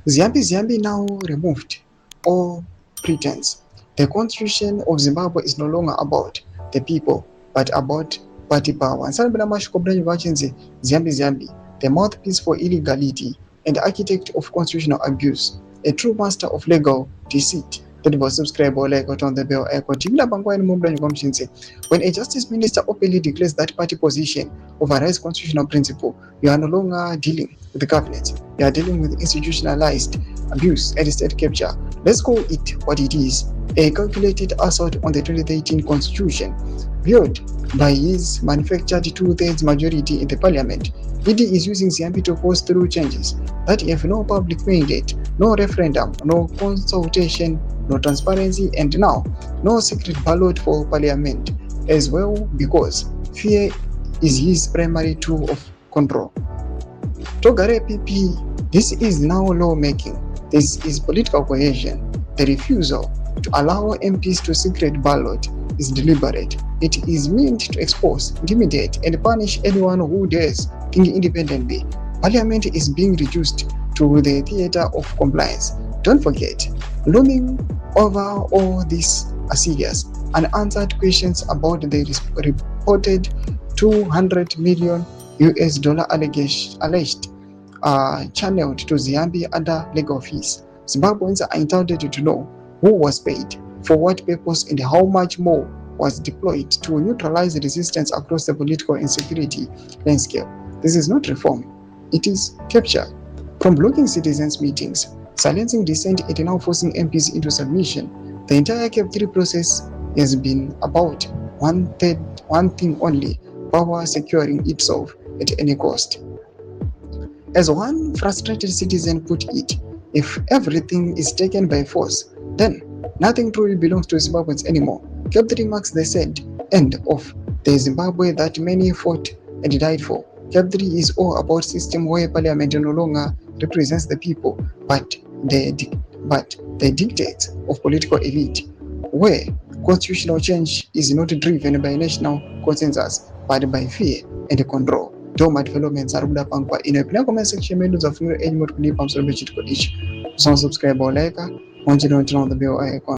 Ziyambi Ziyambi now removed all pretense. The constitution of Zimbabwe is no longer about the people, but about party power. And Sanabina Mashkobra Yuvachinze, Ziyambi Ziyambi, the mouthpiece for illegality and architect of constitutional abuse, a true master of legal deceit. That was subscribe or like on the bell. When a justice minister openly declares that party position overrides constitutional principle, you are no longer dealing with the governance. You are dealing with institutionalized abuse and state capture. Let's call it what it is: a calculated assault on the 2013 constitution, viewed by his manufactured two-thirds majority in the parliament. ED is using Ziyambi to force through changes that have no public mandate, no referendum, no consultation, no transparency, and now no secret ballot for parliament as well, because fear is his primary tool of control. Togare PP, this is now lawmaking. This is political cohesion. The refusal to allow MPs to secret ballot is deliberate. It is meant to expose, intimidate, and punish anyone who dares think independently. Parliament is being reduced to the theater of compliance. Don't forget, looming over all this are serious unanswered questions about the reported $200 million alleged channeled to Ziyambi under legal fees. Zimbabweans are entitled to know who was paid, for what purpose, and how much more was deployed to neutralize resistance across the political insecurity landscape. This is not reform, it is capture. From blocking citizens' meetings, silencing dissent, and now forcing MPs into submission, the entire Cap 3 process has been about one thing only: power securing itself at any cost. As one frustrated citizen put it, if everything is taken by force, then nothing truly belongs to Zimbabweans anymore. Cap 3 marks the sad end of the Zimbabwe that many fought and died for. Cap 3 is all about system where parliament no longer represents the people, but the dictates of political elite, where constitutional change is not driven by national consensus, but by fear and control. Doma developments are good pangwa in a comment section menu of new any more clip. I'm so much to subscribe or like on the bell icon.